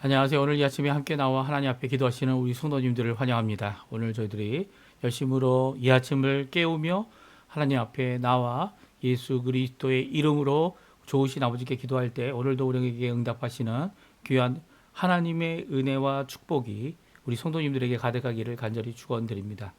안녕하세요. 오늘 이 아침에 함께 나와 하나님 앞에 기도하시는 우리 성도님들을 환영합니다. 오늘 저희들이 열심으로 이 아침을 깨우며 하나님 앞에 나와 예수 그리스도의 이름으로 좋으신 아버지께 기도할 때 오늘도 우리에게 응답하시는 귀한 하나님의 은혜와 축복이 우리 성도님들에게 가득하기를 간절히 축원드립니다.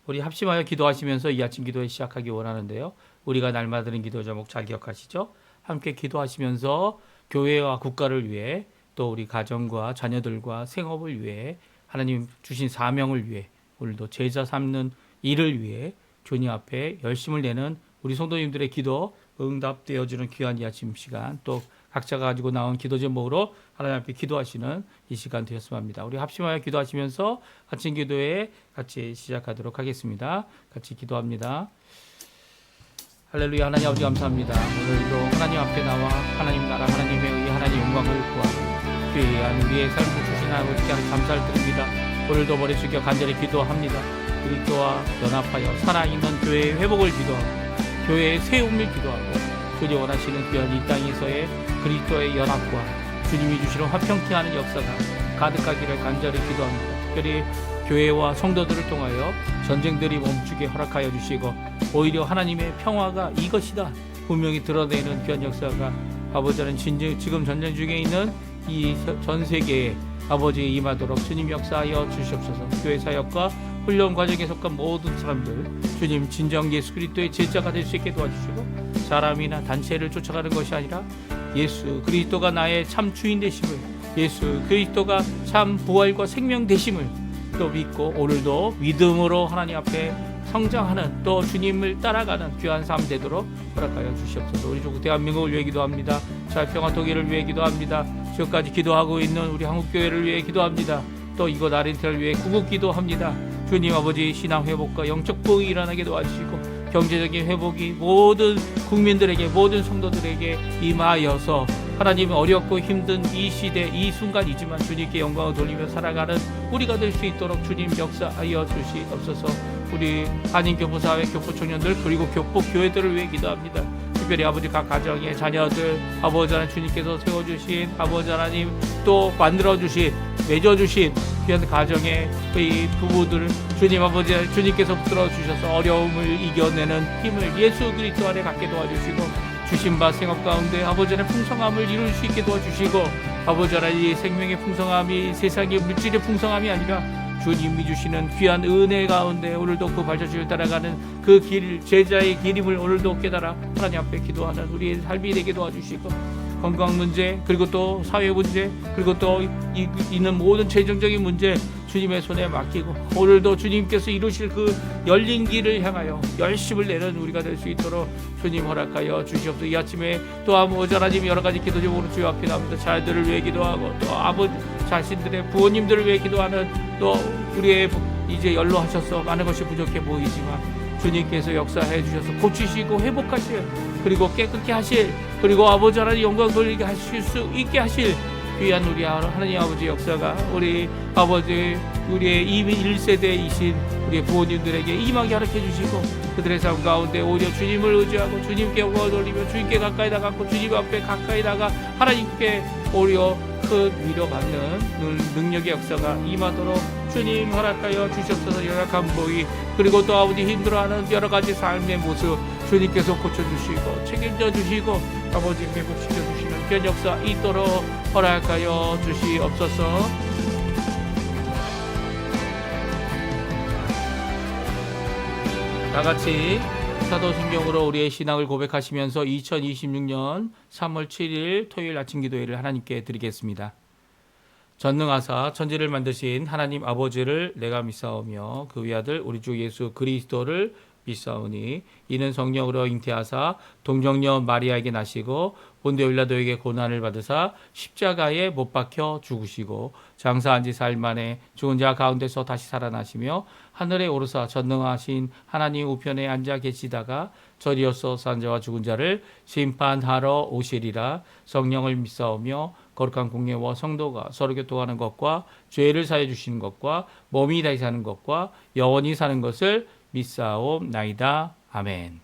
우리 합심하여 기도하시면서 이 아침 기도에 시작하기 원하는데요. 우리가 날마다 드린 기도 제목 잘 기억하시죠? 함께 기도하시면서 교회와 국가를 위해 또 우리 가정과 자녀들과 생업을 위해 하나님 주신 사명을 위해 오늘도 제자 삼는 일을 위해 주님 앞에 열심을 내는 우리 성도님들의 기도 응답되어지는 귀한 이 아침 시간, 또 각자가 가지고 나온 기도 제목으로 하나님 앞에 기도하시는 이 시간 되었으면 합니다. 우리 합심하여 기도하시면서 아침 기도에 같이 시작하도록 하겠습니다. 같이 기도합니다. 할렐루야. 하나님 아버지 감사합니다. 오늘도 하나님 앞에 나와 하나님 나라 하나님의 의 하나님 영광을 구하고 귀한 우리의 삶을 주신 아버지께 감사를 드립니다. 오늘도 머리 숙여 간절히 기도합니다. 그리스도와 연합하여 살아있는 교회의 회복을 기도하고 교회의 세움을 기도하고 주님 원하시는 귀한 이 땅에서의 그리스도의 연합과 주님이 주시는 화평케 하는 역사가 가득하기를 간절히 기도합니다. 특별히 교회와 성도들을 통하여 전쟁들이 멈추게 허락하여 주시고 오히려 하나님의 평화가 이것이다 분명히 드러내는 귀한 역사가 아버지는 지금 전쟁 중에 있는 이 전 세계에 아버지 임하도록 주님 역사하여 주시옵소서. 교회 사역과 훈련 과정에 속한 모든 사람들 주님 진정 예수 그리스도의 제자가 될 수 있게 도와주시고 사람이나 단체를 쫓아가는 것이 아니라 예수 그리스도가 나의 참 주인 되심을, 예수 그리스도가 참 부활과 생명 되심을 또 믿고 오늘도 믿음으로 하나님 앞에 성장하는 또 주님을 따라가는 귀한 삶 되도록 허락하여 주시옵소서. 우리 조국 대한민국을 위해 기도합니다. 자유평화 통일을 위해 기도합니다. 지금까지 기도하고 있는 우리 한국교회를 위해 기도합니다. 또 이곳 아르헨티나를 위해 구국 기도합니다. 주님 아버지 신앙 회복과 영적 부흥이 일어나게 도와주시고 경제적인 회복이 모든 국민들에게 모든 성도들에게 임하여서 하나님 어렵고 힘든 이 시대 이 순간이지만 주님께 영광을 돌리며 살아가는 우리가 될 수 있도록 주님 역사하여 주시옵소서. 우리 한인교포사회 교포청년들 그리고 교포교회들을 위해 기도합니다. 특별히 아버지 각 가정의 자녀들 아버지 하나님 주님께서 세워주신 아버지 하나님 또 만들어주신 맺어주신 귀한 가정의 이 부부들 주님 아버지 주님께서 붙들어 주셔서 어려움을 이겨내는 힘을 예수 그리스도 안에 갖게 도와주시고 주신 바 생업 가운데 아버지 하나님 풍성함을 이룰 수 있게 도와주시고 아버지 하나님 생명의 풍성함이 세상의 물질의 풍성함이 아니라 주님이 주시는 귀한 은혜 가운데 오늘도 그 발자취를 따라가는 그 길 제자의 길임을 오늘도 깨달아 하나님 앞에 기도하는 우리의 삶이 되게 도와주시고 건강 문제 그리고 또 사회 문제 그리고 또 있는 모든 재정적인 문제 주님의 손에 맡기고 오늘도 주님께서 이루실 그 열린 길을 향하여 열심을 내는 우리가 될 수 있도록 주님 허락하여 주시옵소서. 이 아침에 또 아버지 하나님 여러 가지 기도 제목으로 주여 앞에 나옵니다. 자녀들을 위해 기도하고 또 아버지 자신들의 부모님들을 위해 기도하는 또 우리의 이제 연로하셔서 많은 것이 부족해 보이지만 주님께서 역사해 주셔서 고치시고 회복하실 그리고 깨끗게 하실 그리고 아버지 하나님 영광 돌리게 하실 수 있게 하실 귀한 우리 하나님 아버지 역사가 우리 아버지 우리의 이미 1세대이신 우리의 부모님들에게 임하게 허락해 주시고 그들의 삶 가운데 오히려 주님을 의지하고 주님께 영광을 돌리며 주님께 가까이 나가고 주님 앞에 가까이 나가 하나님께 오히려 큰 위로받는 능력의 역사가 임하도록 주님 허락하여 주시옵소서. 연약한 모의 그리고 또 아버지 힘들어하는 여러 가지 삶의 모습 주님께서 고쳐주시고 책임져 주시고 아버지 회복시켜 주시는 그런 역사 있도록 허락하여 주시옵소서. 다같이 사도신경으로 우리의 신앙을 고백하시면서 2026년 3월 7일 토요일 아침 기도회를 하나님께 드리겠습니다. 전능하사 천지를 만드신 하나님 아버지를 내가 믿사오며 그 위아들 우리 주 예수 그리스도를 믿사오니 이는 성령으로 잉태하사 동정녀 마리아에게 나시고 본데 빌라도에게 고난을 받으사 십자가에 못 박혀 죽으시고 장사한 지 사흘 만에 죽은 자 가운데서 다시 살아나시며 하늘에 오르사 전능하신 하나님 우편에 앉아 계시다가 저리어서 산 자와 죽은 자를 심판하러 오시리라. 성령을 믿사오며 거룩한 공예와 성도가 서로 교통하는 것과 죄를 사해 주시는 것과 몸이 다시 사는 것과 영원히 사는 것을 믿사옵나이다. 아멘.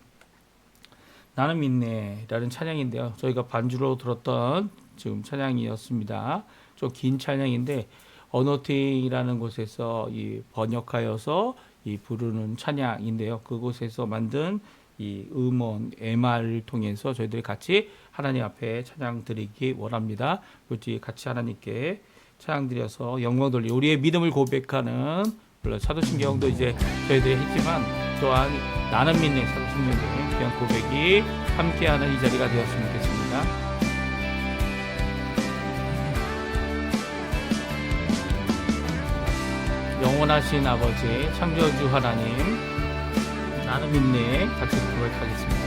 나는 믿네 라는 찬양인데요. 저희가 반주로 들었던 지금 찬양이었습니다. 좀 긴 찬양인데 어노팅이라는 곳에서 이 번역하여서 이 부르는 찬양인데요. 그곳에서 만든 이 음원 MR을 통해서 저희들이 같이 하나님 앞에 찬양 드리기 원합니다. 우리 같이 하나님께 찬양 드려서 영광 돌리 우리의 믿음을 고백하는, 물론 사도신경도 이제 저희들이 했지만 또한 나는 믿네 사도신경의 귀한 고백이 함께하는 이 자리가 되었으면 좋겠습니다. 영원하신 아버지 창조주 하나님, 나는 믿네 같이 고백하겠습니다.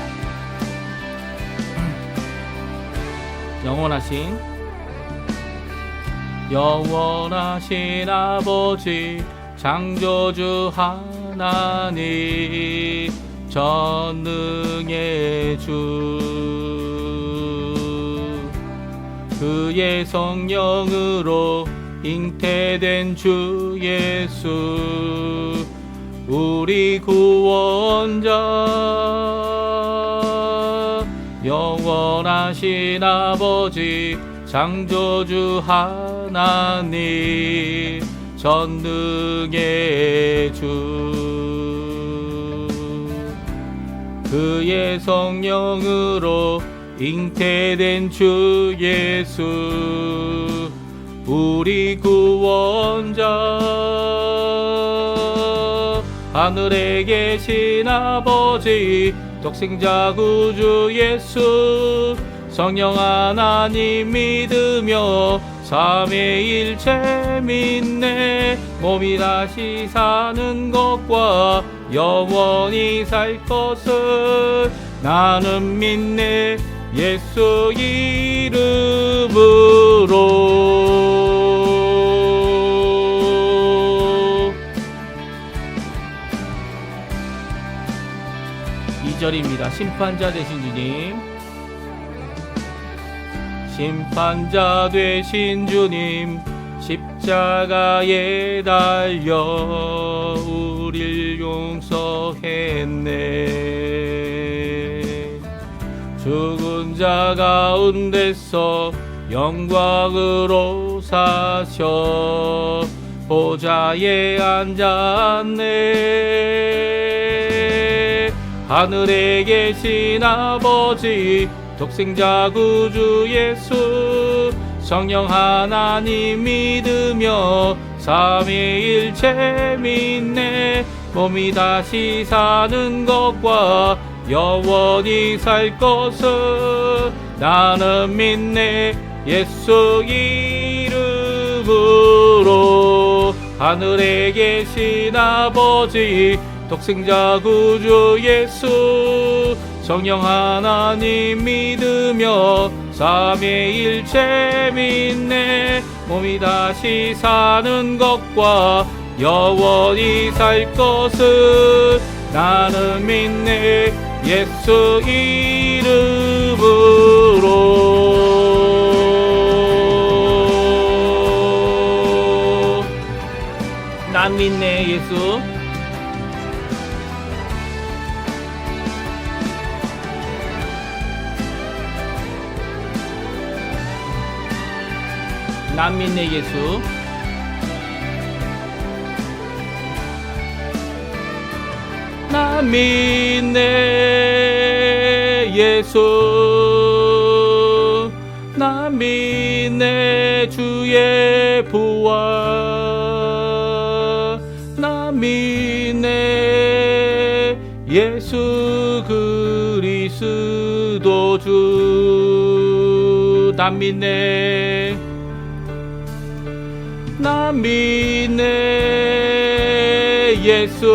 영원하신 아버지 창조주 하나님, 전능의 주, 그의 성령으로 잉태된 주 예수, 우리 구원자, 영원하신 아버지 창조주 하나님, 전능의 주, 그의 성령으로 잉태된 주 예수, 우리 구원자, 하늘에 계신 아버지 독생자 구주 예수, 성령 하나님 믿으며 삼위일체 믿네, 몸이 다시 사는 것과 영원히 살 것을 나는 믿네, 예수 이름으로. 2절입니다. 심판자 되신 주님, 심판자 되신 주님, 십자가에 달려 우릴 용서했네, 죽은 자 가운데서 영광으로 사셔 보좌에 앉았네, 하늘에 계신 아버지 독생자 구주 예수, 성령 하나님 믿으며 삼위일체 믿네, 몸이 다시 사는 것과 영원히 살 것을 나는 믿네, 예수 이름으로. 하늘에 계신 아버지 독생자 구주 예수, 성령 하나님 믿으며 삼위일체 믿네, 몸이 다시 사는 것과 영원히 살 것을 나는 믿네, 예수 이름으로. 난 믿네 예수. 난 믿네 예수. 난 믿네 예수. 난 믿네 주의 부활. 난 믿네 예수 그리스도 주. 난 믿네. 난 믿네 예수.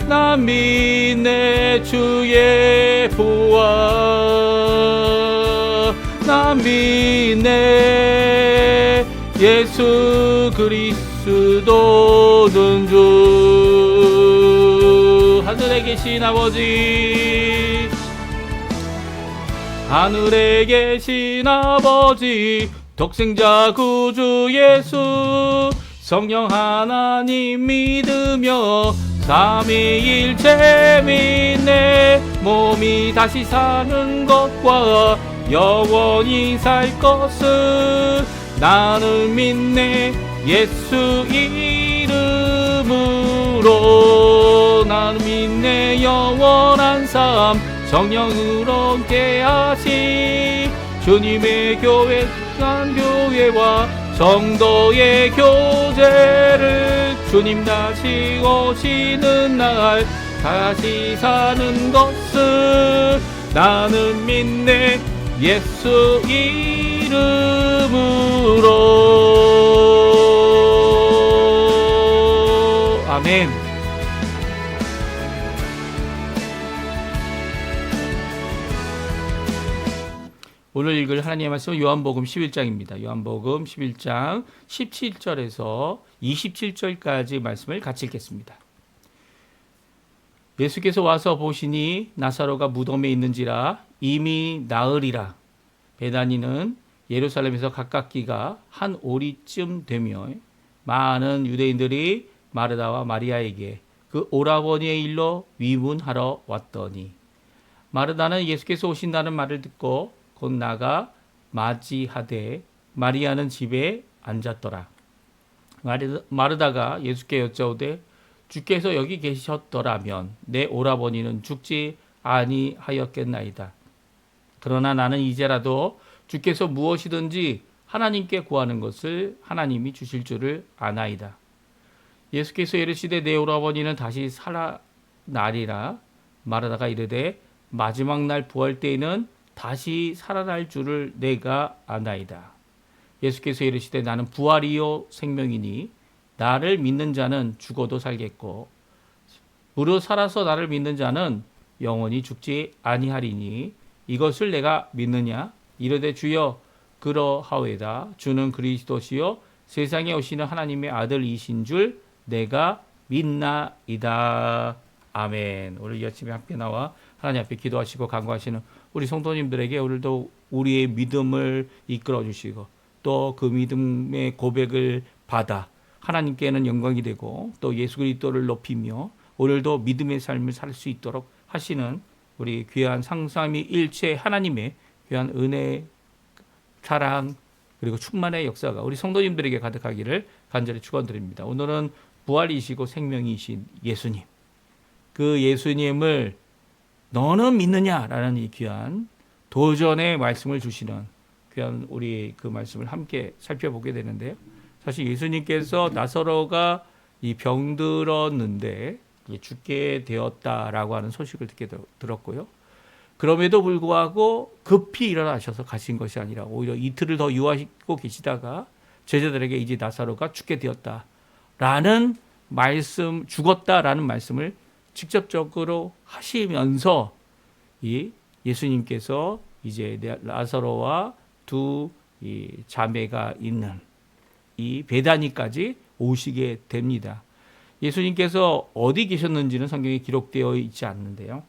난 믿네 주의 부활. 난 믿네 예수 그리스도는 주. 하늘에 계신 아버지, 하늘에 계신 아버지 독생자 구주 예수, 성령 하나님 믿으며 삼위일체 믿네, 몸이 다시 사는 것과 영원히 살 것을 나는 믿네. 예수 이름으로 나는 믿네. 영원한 삶 성령으로 함께하시 주님의 교회 교회와 성도의 교제를 주님 다시 오시는 날 다시 사는 것을 나는 믿네. 예수 이름으로 아멘. 오늘 읽을 하나님의 말씀은 요한복음 11장입니다. 요한복음 11장 17절에서 27절까지 말씀을 같이 읽겠습니다. 예수께서 와서 보시니 나사로가 무덤에 있는지라 이미 나으리라. 베다니는 예루살렘에서 가깝기가 한 오리쯤 되며 많은 유대인들이 마르다와 마리아에게 그 오라버니의 일로 위문하러 왔더니 마르다는 예수께서 오신다는 말을 듣고 곧 나가 맞이하되 마리아는 집에 앉았더라. 마르다가 예수께 여짜오되 주께서 여기 계셨더라면 내 오라버니는 죽지 아니하였겠나이다. 그러나 나는 이제라도 주께서 무엇이든지 하나님께 구하는 것을 하나님이 주실 줄을 아나이다. 예수께서 이르시되 내 오라버니는 다시 살아나리라. 마르다가 이르되 마지막 날 부활 때에는 다시 살아날 줄을 내가 아나이다. 예수께서 이르시되 나는 부활이요 생명이니 나를 믿는 자는 죽어도 살겠고 무릇 살아서 나를 믿는 자는 영원히 죽지 아니하리니 이것을 내가 믿느냐? 이르되 주여 그러하오이다. 주는 그리스도시요 세상에 오시는 하나님의 아들이신 줄 내가 믿나이다. 아멘. 오늘 이 아침에 함께 나와 하나님 앞에 기도하시고 간구하시는 우리 성도님들에게 오늘도 우리의 믿음을 이끌어 주시고 또 그 믿음의 고백을 받아 하나님께는 영광이 되고 또 예수 그리스도를 높이며 오늘도 믿음의 삶을 살 수 있도록 하시는 우리 귀한 상삼위 일체 하나님의 귀한 은혜, 사랑 그리고 충만의 역사가 우리 성도님들에게 가득하기를 간절히 축원드립니다. 오늘은 부활이시고 생명이신 예수님, 그 예수님을 너는 믿느냐라는 이 귀한 도전의 말씀을 주시는 귀한 우리 그 말씀을 함께 살펴보게 되는데요. 사실 예수님께서 나사로가 이 병들었는데 죽게 되었다라고 하는 소식을 듣게 들었고요. 그럼에도 불구하고 급히 일어나셔서 가신 것이 아니라 오히려 이틀을 더 유하고 계시다가 제자들에게 이제 나사로가 죽게 되었다라는 말씀, 죽었다라는 말씀을 직접적으로 하시면서 이 예수님께서 이제 나사로와 두 이 자매가 있는 이 베다니까지 오시게 됩니다. 예수님께서 어디 계셨는지는 성경에 기록되어 있지 않는데요.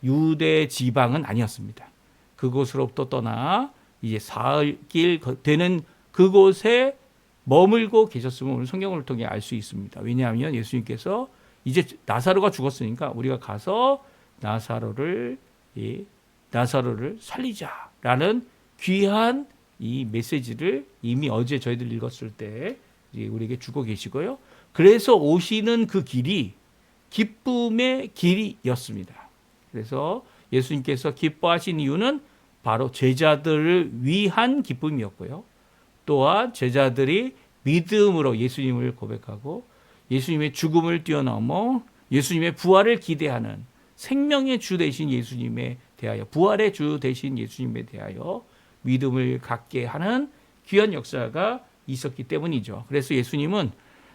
유대 지방은 아니었습니다. 그곳으로부터 떠나 이제 사흘길 되는 그곳에 머물고 계셨음을 오늘 성경을 통해 알 수 있습니다. 왜냐하면 예수님께서 이제 나사로가 죽었으니까 우리가 가서 나사로를 살리자라는 귀한 이 메시지를 이미 어제 저희들 읽었을 때 우리에게 주고 계시고요. 그래서 오시는 그 길이 기쁨의 길이었습니다. 그래서 예수님께서 기뻐하신 이유는 바로 제자들을 위한 기쁨이었고요. 또한 제자들이 믿음으로 예수님을 고백하고 예수님의 죽음을 뛰어넘어 예수님의 부활을 기대하는 생명의 주 되신 예수님에 대하여 부활의 주 되신 예수님에 대하여 믿음을 갖게 하는 귀한 역사가 있었기 때문이죠. 그래서 예수님은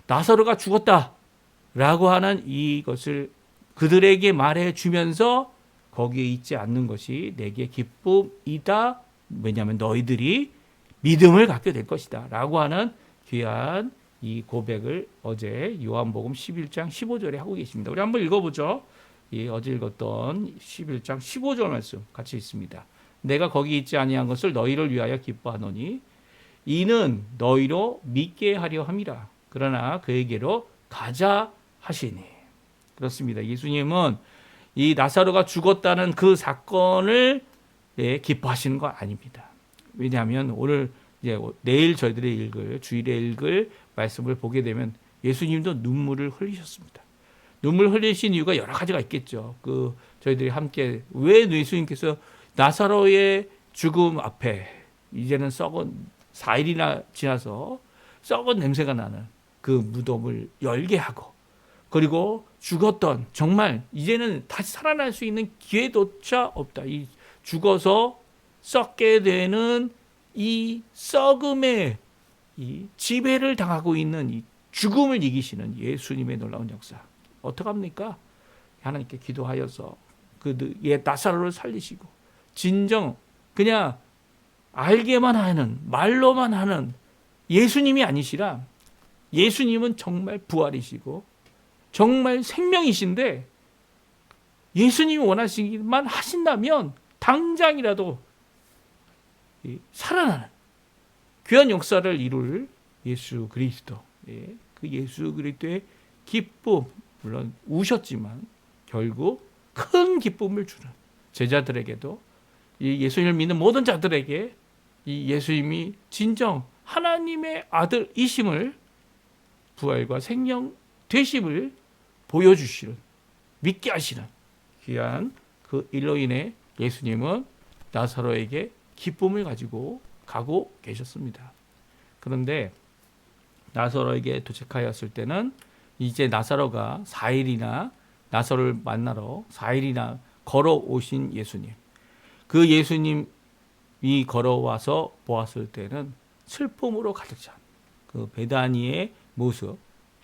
나사로가 죽었다라고 하는 이것을 그들에게 말해주면서 거기에 있지 않는 것이 내게 기쁨이다. 왜냐하면 너희들이 믿음을 갖게 될 것이다 라고 하는 귀한 이 고백을 어제 요한복음 11장 15절에 하고 계십니다. 우리 한번 읽어보죠. 어제 읽었던 11장 15절 말씀 같이 있습니다. 내가 거기 있지 아니한 것을 너희를 위하여 기뻐하노니 이는 너희로 믿게 하려 함이라. 그러나 그에게로 가자 하시니. 그렇습니다. 예수님은 이 나사로가 죽었다는 그 사건을 기뻐하시는 거 아닙니다. 왜냐하면 오늘 이제 내일 저희들이 읽을 주일에 읽을 말씀을 보게 되면 예수님도 눈물을 흘리셨습니다. 눈물 흘리신 이유가 여러 가지가 있겠죠. 저희들이 함께 왜 예수님께서 나사로의 죽음 앞에 이제는 썩은 4일이나 지나서 썩은 냄새가 나는 그 무덤을 열게 하고, 그리고 죽었던, 정말 이제는 다시 살아날 수 있는 기회조차 없다. 이 죽어서 썩게 되는 이 썩음의 이 지배를 당하고 있는 이 죽음을 이기시는 예수님의 놀라운 역사. 어떡합니까? 하나님께 기도하여서 나사로를 살리시고, 진정 그냥 알게만 하는, 말로만 하는 예수님이 아니시라, 예수님은 정말 부활이시고 정말 생명이신데, 예수님이 원하시기만 하신다면 당장이라도 살아나는 귀한 역사를 이룰 예수 그리스도, 그 예수 그리스도의 기쁨, 물론 우셨지만 결국 큰 기쁨을 주는 제자들에게도, 이 예수님을 믿는 모든 자들에게 이 예수님이 진정 하나님의 아들이심을, 부활과 생명 되심을 보여주시는, 믿게 하시는 귀한 그 일로 인해 예수님은 나사로에게 기쁨을 가지고 가고 계셨습니다. 그런데 나사로에게 도착하였을 때는 이제 나사로가 4일이나 나사로를 만나러 4일이나 걸어오신 예수님, 그 예수님이 걸어와서 보았을 때는 슬픔으로 가득 찬 그 베다니의 모습,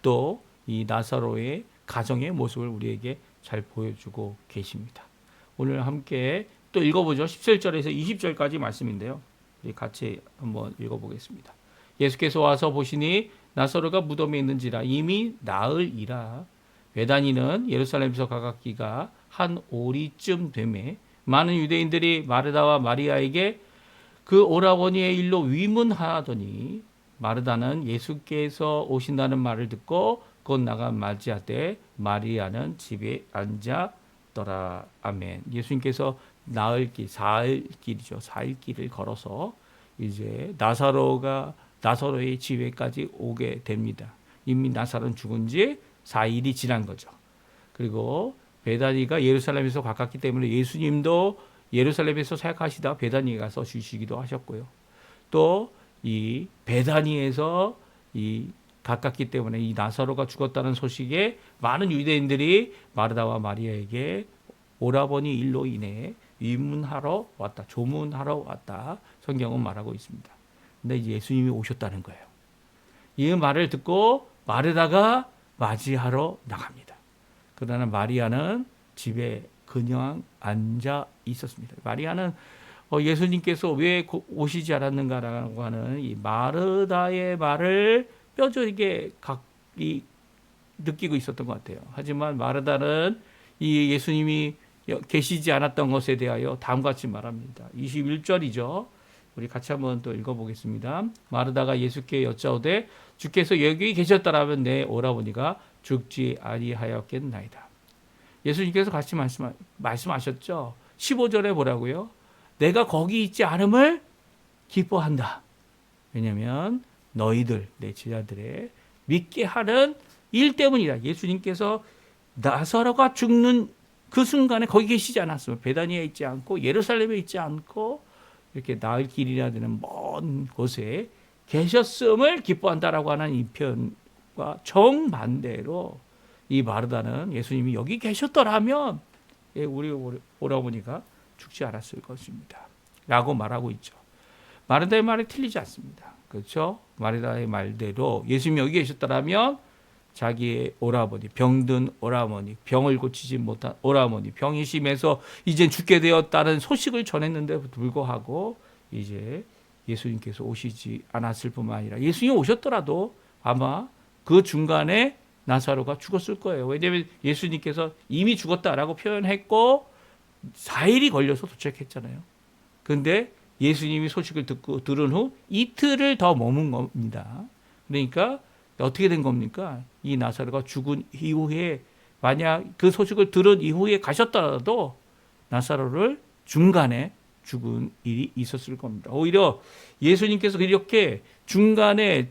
또 이 나사로의 가정의 모습을 우리에게 잘 보여주고 계십니다. 오늘 함께 또 읽어보죠. 17절에서 20절까지 말씀인데요. 우리 같이 한번 읽어보겠습니다. 예수께서 와서 보시니 나사로가 무덤에 있는지라 이미 나흘이라. 베다니는 예루살렘에서 가깝기가 한 오리쯤 되매 많은 유대인들이 마르다와 마리아에게 그 오라버니의 일로 위문하더니, 마르다는 예수께서 오신다는 말을 듣고 곧 나가 맞이하되 마리아는 집에 앉았더라. 아멘. 예수님께서 나흘길, 4일길이죠. 4일길을 걸어서 이제 나사로의 집에까지 오게 됩니다. 이미 나사로는 죽은 지 4일이 지난 거죠. 그리고 베다니가 예루살렘에서 가깝기 때문에 예수님도 예루살렘에서 사역하시다 베다니에 가서 쉬시기도 하셨고요. 또 이 베다니에서 이 가깝기 때문에 이 나사로가 죽었다는 소식에 많은 유대인들이 마르다와 마리아에게 오라버니 일로 인해 위문하러 왔다, 조문하러 왔다, 성경은 말하고 있습니다. 근데 예수님이 오셨다는 거예요. 이 말을 듣고 마르다가 맞이하러 나갑니다. 그러나 마리아는 집에 그냥 앉아 있었습니다. 마리아는 예수님께서 왜 오시지 않았는가라고 하는 이 마르다의 말을 뼈저리게 느끼고 있었던 것 같아요. 하지만 마르다는 이 예수님이 계시지 않았던 것에 대하여 다음과 같이 말합니다. 21절이죠. 우리 같이 한번 또 읽어보겠습니다. 마르다가 예수께 여짜오되 주께서 여기 계셨다라면 내 오라버니가 죽지 아니하였겠나이다. 예수님께서 같이 말씀하셨죠. 15절에 뭐라고요? 내가 거기 있지 않음을 기뻐한다. 왜냐하면 너희들, 내 제자들의 믿게 하는 일 때문이다. 예수님께서 나사로가 죽는 그 순간에 거기 계시지 않았으면, 베다니에 있지 않고 예루살렘에 있지 않고 이렇게 나흘 길이나 되는 먼 곳에 계셨음을 기뻐한다라고 하는 이 표현과 정반대로 이 마르다는 예수님이 여기 계셨더라면 우리 오라버니가 죽지 않았을 것입니다. 라고 말하고 있죠. 마르다의 말이 틀리지 않습니다. 그렇죠? 마르다의 말대로 예수님이 여기 계셨더라면 자기의 오라버니, 병든 오라버니, 병을 고치지 못한 오라버니, 병이 심해서 이제 죽게 되었다는 소식을 전했는데도 불구하고 이제 예수님께서 오시지 않았을 뿐만 아니라 예수님이 오셨더라도 아마 그 중간에 나사로가 죽었을 거예요. 왜냐하면 예수님께서 이미 죽었다라고 표현했고 4일이 걸려서 도착했잖아요. 그런데 예수님이 소식을 들은 후 이틀을 더 머문 겁니다. 그러니까 어떻게 된 겁니까? 이 나사로가 죽은 이후에, 만약 그 소식을 들은 이후에 가셨더라도 나사로를 중간에 죽은 일이 있었을 겁니다. 오히려 예수님께서 이렇게 중간에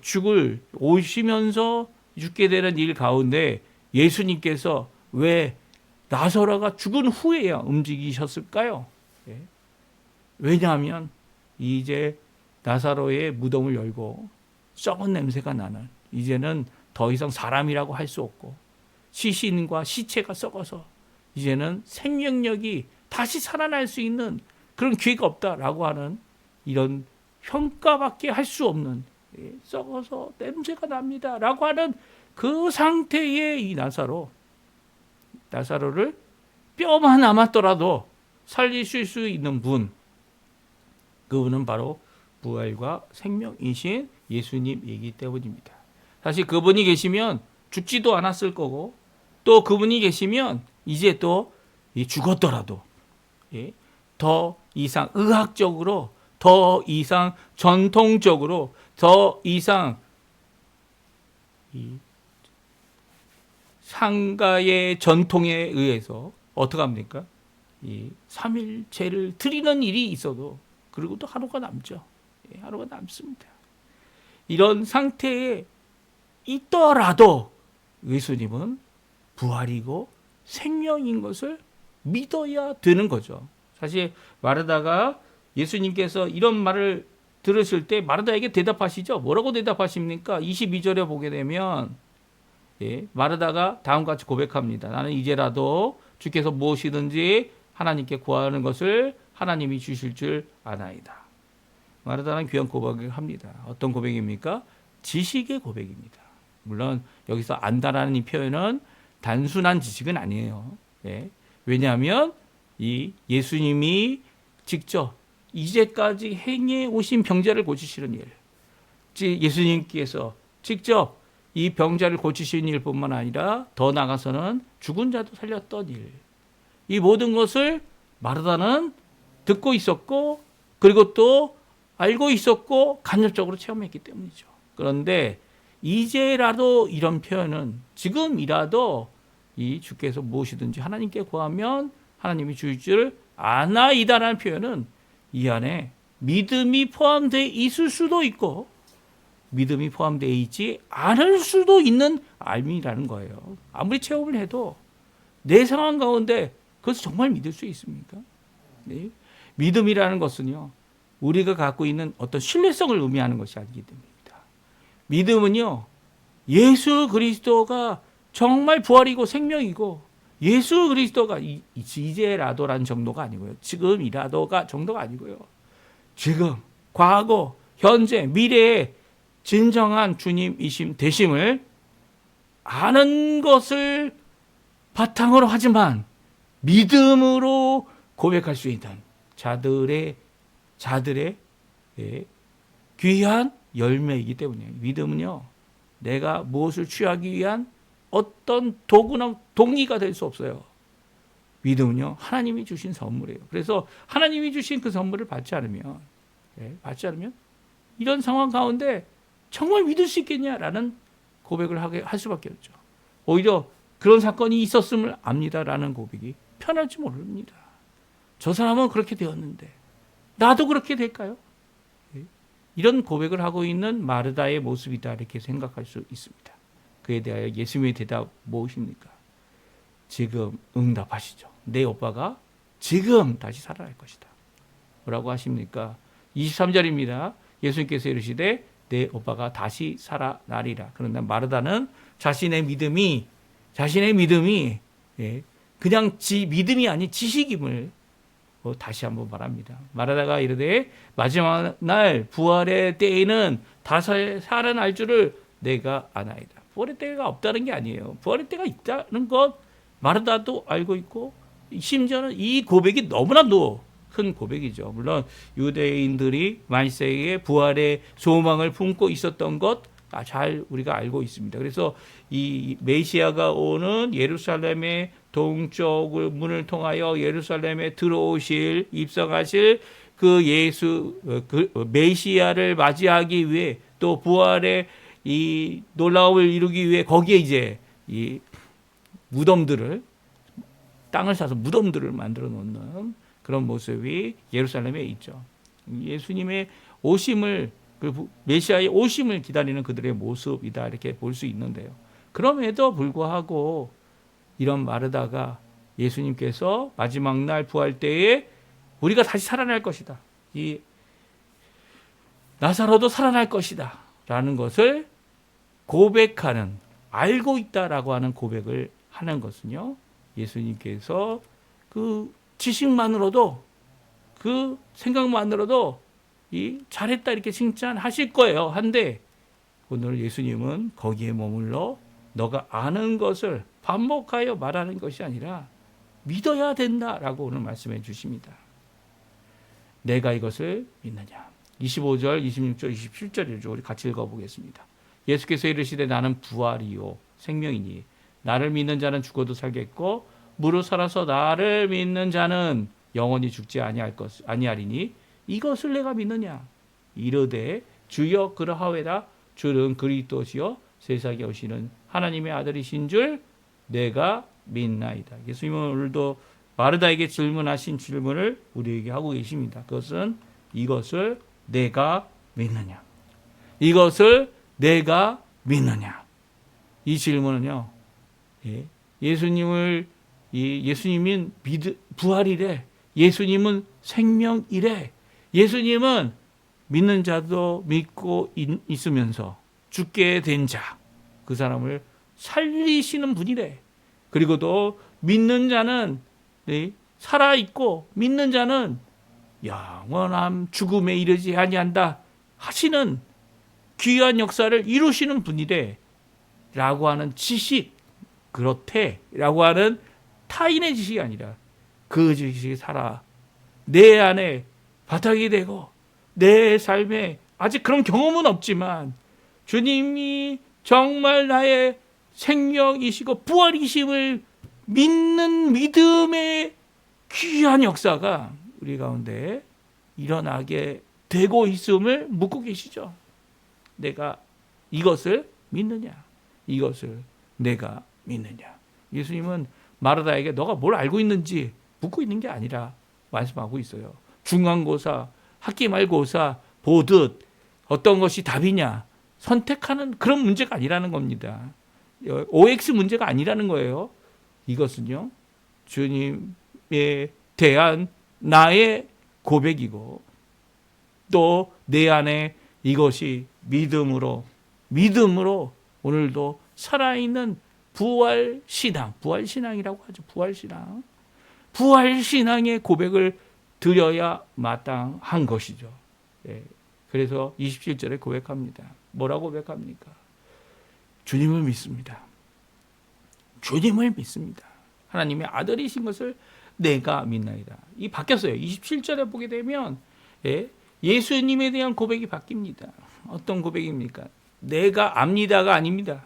오시면서 죽게 되는 일 가운데 예수님께서 왜 나사로가 죽은 후에야 움직이셨을까요? 왜냐하면 이제 나사로의 무덤을 열고 썩은 냄새가 나는, 이제는 더 이상 사람이라고 할 수 없고 시신과 시체가 썩어서 이제는 생명력이 다시 살아날 수 있는 그런 기회가 없다라고 하는, 이런 평가밖에 할 수 없는, 썩어서 냄새가 납니다 라고 하는 그 상태의 이 나사로를 뼈만 남았더라도 살리실 수 있는 분, 그분은 바로 부활과 생명이신 예수님이기 때문입니다. 사실 그분이 계시면 죽지도 않았을 거고, 또 그분이 계시면 이제 또 죽었더라도 더 이상 의학적으로, 더 이상 전통적으로, 더 이상 이 상가의 전통에 의해서 어떻게 합니까? 이 3일체를 드리는 일이 있어도 그리고 또 하루가 남죠. 하루가 남습니다. 이런 상태에 있더라도 예수님은 부활이고 생명인 것을 믿어야 되는 거죠. 사실 마르다가 예수님께서 이런 말을 들으실 때 마르다에게 대답하시죠. 뭐라고 대답하십니까? 22절에 보게 되면 마르다가 다음과 같이 고백합니다. 나는 이제라도 주께서 무엇이든지 하나님께 구하는 것을 하나님이 주실 줄 아나이다. 마르다는 귀한 고백을 합니다. 어떤 고백입니까? 지식의 고백입니다. 물론 여기서 안다라는 이 표현은 단순한 지식은 아니에요. 왜냐하면 이 예수님이 직접 이제까지 행해 오신 병자를 고치시는 일, 예수님께서 직접 이 병자를 고치신 일뿐만 아니라 더 나아가서는 죽은 자도 살렸던 일, 이 모든 것을 마르다는 듣고 있었고, 그리고 또 알고 있었고 간접적으로 체험했기 때문이죠. 그런데 이제라도 이런 표현은, 지금이라도 이 주께서 무엇이든지 하나님께 구하면 하나님이 주실 줄 아나이다라는 표현은 이 안에 믿음이 포함되어 있을 수도 있고 믿음이 포함되어 있지 않을 수도 있는 알미라는 거예요. 아무리 체험을 해도 내 상황 가운데 그것을 정말 믿을 수 있습니까? 믿음이라는 것은요, 우리가 갖고 있는 어떤 신뢰성을 의미하는 것이 아니기 때문입니다. 믿음은요, 예수 그리스도가 정말 부활이고 생명이고, 예수 그리스도가 이제라도라는 정도가 아니고요, 지금이라도가 정도가 아니고요, 지금, 과거, 현재, 미래에 진정한 주님이심 되심을 아는 것을 바탕으로 하지만 믿음으로 고백할 수 있는 자들의 귀한 열매이기 때문에, 믿음은요, 내가 무엇을 취하기 위한 어떤 도구나 동기가 될 수 없어요. 믿음은요, 하나님이 주신 선물이에요. 그래서 하나님이 주신 그 선물을 받지 않으면 이런 상황 가운데 정말 믿을 수 있겠냐라는 고백을 할 수밖에 없죠. 오히려 그런 사건이 있었음을 압니다라는 고백이 편할지 모릅니다. 저 사람은 그렇게 되었는데 나도 그렇게 될까요? 이런 고백을 하고 있는 마르다의 모습이다, 이렇게 생각할 수 있습니다. 그에 대하여 예수님의 대답 무엇입니까? 지금 응답하시죠. 내 오빠가 지금 다시 살아날 것이다. 뭐라고 하십니까? 23절입니다. 예수님께서 이르시되 내 오빠가 다시 살아나리라. 그런데 마르다는 자신의 믿음이 그냥 믿음이 아닌 지식임을 다시 한번 말합니다. 마르다가 이르되 마지막 날 부활의 때에는 다시 살아날 줄을 내가 아나이다. 부활의 때가 없다는 게 아니에요. 부활의 때가 있다는 것 마르다도 알고 있고, 심지어는 이 고백이 너무나도 큰 고백이죠. 물론 유대인들이 만세에 부활의 소망을 품고 있었던 것 잘 우리가 알고 있습니다. 그래서 이 메시아가 오는 예루살렘의 동쪽 문을 통하여 예루살렘에 들어오실, 입성하실 그 메시아를 맞이하기 위해, 또 부활의 이 놀라움을 이루기 위해 거기에 이제 이 무덤들을, 땅을 사서 무덤들을 만들어 놓는 그런 모습이 예루살렘에 있죠. 예수님의 오심을, 그 메시아의 오심을 기다리는 그들의 모습이다 이렇게 볼 수 있는데요. 그럼에도 불구하고 이런 마르다가 예수님께서 마지막 날 부활 때에 우리가 다시 살아날 것이다, 이 나사로도 살아날 것이다 라는 것을 고백하는, 알고 있다라고 하는 고백을 하는 것은요, 예수님께서 그 지식만으로도, 그 생각만으로도 잘했다 이렇게 칭찬하실 거예요. 한데 오늘 예수님은 거기에 머물러 너가 아는 것을 반복하여 말하는 것이 아니라 믿어야 된다라고 오늘 말씀해 주십니다. 내가 이것을 믿느냐. 25절, 26절, 27절을 우리 같이 읽어보겠습니다. 예수께서 이르시되 나는 부활이요 생명이니 나를 믿는 자는 죽어도 살겠고 무릇 살아서 나를 믿는 자는 영원히 죽지 아니하리니 이것을 내가 믿느냐. 이르되 주여 그러하외다. 주는 그리스도시요 세상에 오시는 하나님의 아들이신 줄 내가 믿나이다. 예수님은 오늘도 마르다에게 질문하신 질문을 우리에게 하고 계십니다. 그것은 이것을 내가 믿느냐. 이것을 내가 믿느냐. 이 질문은요, 예수님은 부활이래. 예수님은 생명이래. 예수님은 믿는 자도 믿고 있으면서 죽게 된 자, 그 사람을 살리시는 분이래. 그리고 또 믿는 자는 살아있고 믿는 자는 영원한 죽음에 이르지 아니한다 하시는 귀한 역사를 이루시는 분이래 라고 하는 지식, 그렇대 라고 하는 타인의 지식이 아니라 그 지식이 살아 내 안에 바탕이 되고 내 삶에 아직 그런 경험은 없지만 주님이 정말 나의 생명이시고 부활이심을 믿는 믿음의 귀한 역사가 우리 가운데 일어나게 되고 있음을 묻고 계시죠. 내가 이것을 믿느냐? 이것을 내가 믿느냐? 예수님은 마르다에게 너가 뭘 알고 있는지 묻고 있는 게 아니라 말씀하고 있어요. 중간고사, 학기말고사 보듯 어떤 것이 답이냐 선택하는 그런 문제가 아니라는 겁니다. OX 문제가 아니라는 거예요. 이것은요, 주님에 대한 나의 고백이고 또 내 안에 이것이 믿음으로 오늘도 살아있는 부활신앙이라고 하죠. 부활신앙의 고백을 드려야 마땅한 것이죠. 그래서 27절에 고백합니다. 뭐라고 고백합니까? 주님을 믿습니다. 주님을 믿습니다. 하나님의 아들이신 것을 내가 믿나이다. 이 바뀌었어요. 27절에 보게 되면 예수님에 대한 고백이 바뀝니다. 어떤 고백입니까? 내가 압니다가 아닙니다.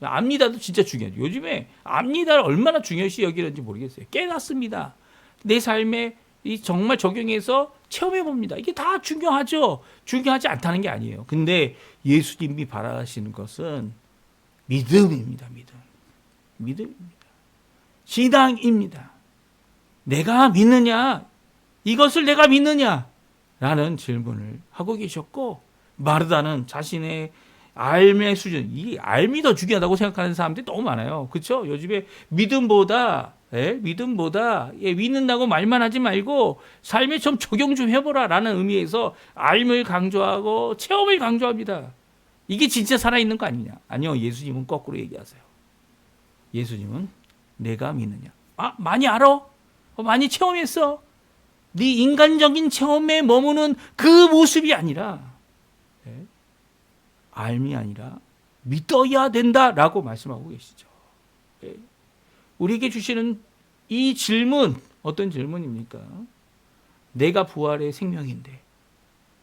압니다도 진짜 중요하죠. 요즘에 압니다를 얼마나 중요시 여기는지 모르겠어요. 깨닫습니다. 내 삶에 정말 적용해서 체험해 봅니다. 이게 다 중요하죠. 중요하지 않다는 게 아니에요. 근데 예수님이 바라시는 것은 믿음입니다. 믿음입니다. 신앙입니다. 내가 믿느냐? 이것을 내가 믿느냐? 라는 질문을 하고 계셨고, 마르다는 자신의 알미의 수준, 이 알미 더 중요하다고 생각하는 사람들이 너무 많아요. 그렇죠? 요즘에 믿음보다 믿는다고 말만 하지 말고 삶에 좀 적용 좀 해보라 라는 의미에서 알미를 강조하고 체험을 강조합니다. 이게 진짜 살아있는 거 아니냐? 아니요. 예수님은 거꾸로 얘기하세요. 예수님은 내가 믿느냐? 많이 알아? 많이 체험했어? 네 인간적인 체험에 머무는 그 모습이 아니라 알미 아니라 믿어야 된다라고 말씀하고 계시죠. 우리에게 주시는 이 질문, 어떤 질문입니까? 내가 부활의 생명인데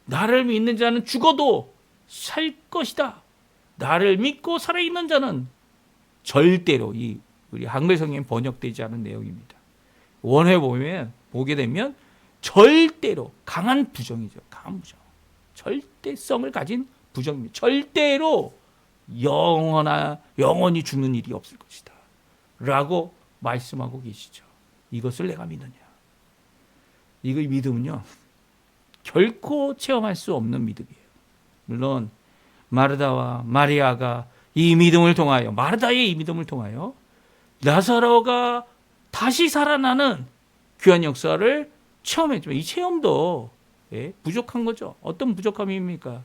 나를 믿는 자는 죽어도 살 것이다. 나를 믿고 살아있는 자는 절대로, 우리 한글 성경에 번역되지 않은 내용입니다. 원해 보게 되면 절대로, 강한 부정이죠. 강한 부정. 절대성을 가진 부정입니다. 절대로 영원히 죽는 일이 없을 것이다 라고 말씀하고 계시죠. 이것을 내가 믿느냐? 이 믿음은요, 결코 체험할 수 없는 믿음이에요. 물론 마르다와 마리아가 이 믿음을 통하여, 마르다의 이 믿음을 통하여 나사로가 다시 살아나는 귀한 역사를 체험했지만 이 체험도 부족한 거죠. 어떤 부족함입니까?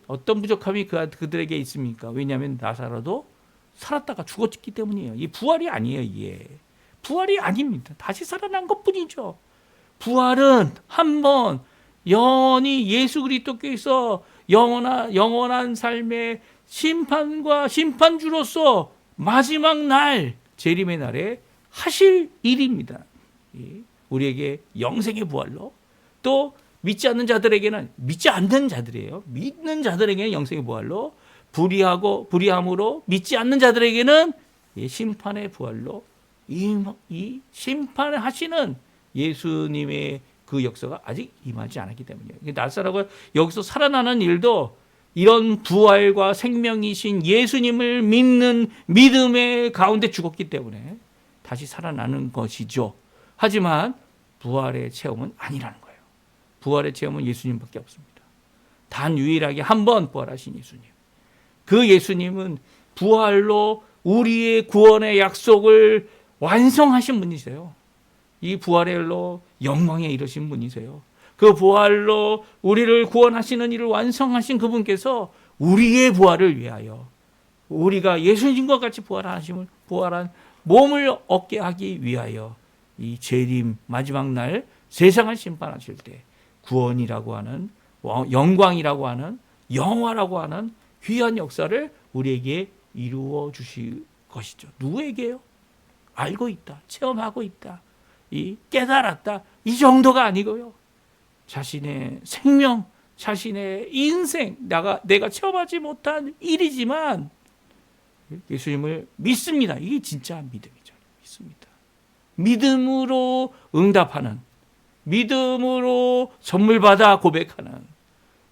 어떤 부족함이 그들에게 있습니까? 왜냐하면 나사로도 살았다가 죽었기 때문이에요. 이 부활이 아니에요. 이게 부활이 아닙니다. 다시 살아난 것뿐이죠. 부활은 한번 영원히 예수 그리스도께서 영원한 삶의 심판과 심판주로서 마지막 날 재림의 날에 하실 일입니다. 우리에게 영생의 부활로, 또 믿지 않는 자들에게는, 믿지 않는 자들이에요. 믿는 자들에게는 영생의 부활로, 불의함으로 믿지 않는 자들에게는 심판의 부활로, 이 심판하시는 예수님의 그 역사가 아직 임하지 않았기 때문이에요. 나사로가 여기서 살아나는 일도 이런 부활과 생명이신 예수님을 믿는 믿음의 가운데 죽었기 때문에 다시 살아나는 것이죠. 하지만 부활의 체험은 아니라는 거예요. 부활의 체험은 예수님밖에 없습니다. 단 유일하게 한 번 부활하신 예수님. 그 예수님은 부활로 우리의 구원의 약속을 완성하신 분이세요. 이 부활의 일로 영광에 이르신 분이세요. 그 부활로 우리를 구원하시는 일을 완성하신 그분께서 우리의 부활을 위하여, 우리가 예수님과 같이 부활한 몸을 얻게 하기 위하여 이 재림 마지막 날 세상을 심판하실 때 구원이라고 하는, 영광이라고 하는, 영화라고 하는 귀한 역사를 우리에게 이루어 주실 것이죠. 누구에게요? 알고 있다, 체험하고 있다, 깨달았다, 이 정도가 아니고요. 자신의 생명, 자신의 인생, 내가 체험하지 못한 일이지만 예수님을 믿습니다. 이게 진짜 믿음이죠. 믿습니다. 믿음으로 응답하는, 믿음으로 선물 받아 고백하는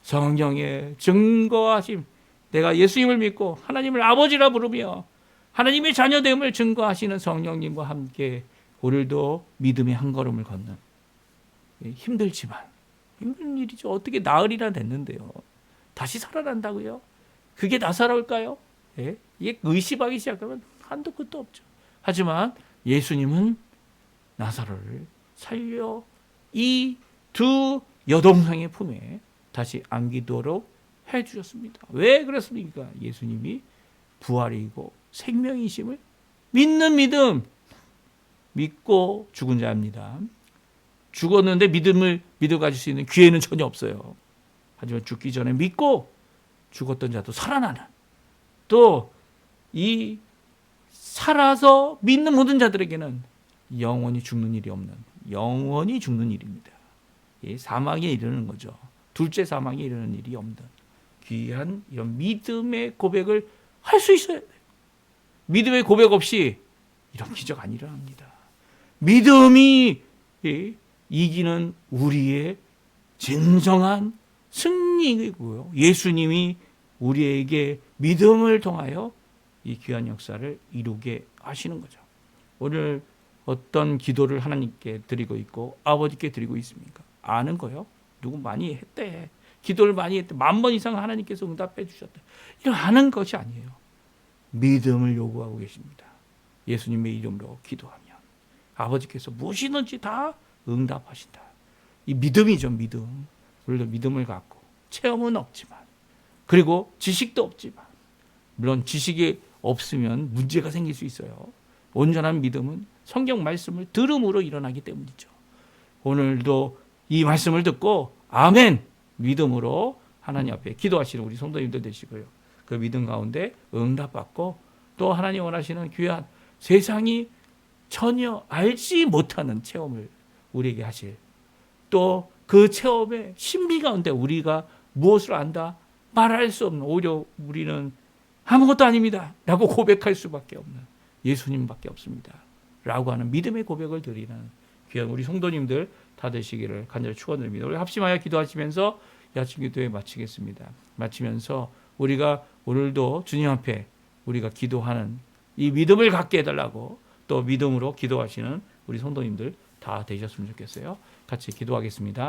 성령의 증거하심, 내가 예수님을 믿고 하나님을 아버지라 부르며 하나님의 자녀됨을 증거하시는 성령님과 함께 오늘도 믿음의 한 걸음을 걷는, 힘들지만, 힘든 일이죠. 어떻게 나흘이나 됐는데요. 다시 살아난다고요? 그게 나사로울까요? 이게 의심하기 시작하면 한도 끝도 없죠. 하지만 예수님은 나사로를 살려 이 두 여동생의 품에 다시 안기도록 해주셨습니다. 왜 그렇습니까? 예수님이 부활이고 생명이심을 믿는 믿음, 믿고 죽은 자입니다. 죽었는데 믿음을 믿어 가질 수 있는 기회는 전혀 없어요. 하지만 죽기 전에 믿고 죽었던 자도 살아나는, 또 이 살아서 믿는 모든 자들에게는 영원히 죽는 일이 없는, 영원히 죽는 일입니다. 사망에 이르는 거죠. 둘째 사망에 이르는 일이 없는 귀한 이런 믿음의 고백을 할 수 있어야 돼요. 믿음의 고백 없이 이런 기적 안 일어납니다. 믿음이 이기는 우리의 진정한 승리이고요. 예수님이 우리에게 믿음을 통하여 이 귀한 역사를 이루게 하시는 거죠. 오늘 어떤 기도를 하나님께 드리고 있고 아버지께 드리고 있습니까? 아는 거요. 누구 많이 했대. 기도를 많이 했대. 10,000번 이상 하나님께서 응답해 주셨대. 이런 아는 것이 아니에요. 믿음을 요구하고 계십니다. 예수님의 이름으로 기도하면 아버지께서 무엇이든지 다 응답하신다. 이 믿음이죠, 믿음. 우리도 믿음을 갖고 체험은 없지만, 그리고 지식도 없지만, 물론 지식이 없으면 문제가 생길 수 있어요. 온전한 믿음은 성경 말씀을 들음으로 일어나기 때문이죠. 오늘도 이 말씀을 듣고 아멘 믿음으로 하나님 앞에 기도하시는 우리 성도님들 되시고요. 그 믿음 가운데 응답받고 또 하나님 원하시는 귀한 세상이 전혀 알지 못하는 체험을 우리에게 하실, 또 그 체험의 신비 가운데 우리가 무엇을 안다 말할 수 없는, 오히려 우리는 아무것도 아닙니다 라고 고백할 수밖에 없는 예수님밖에 없습니다 라고 하는 믿음의 고백을 드리는 귀한 우리 성도님들 다 되시기를 간절히 축원드립니다. 우리 합심하여 기도하시면서 아침 기도회 마치겠습니다. 마치면서 우리가 오늘도 주님 앞에 우리가 기도하는 이 믿음을 갖게 해달라고, 또 믿음으로 기도하시는 우리 성도님들 다 다 되셨으면 좋겠어요. 같이 기도하겠습니다.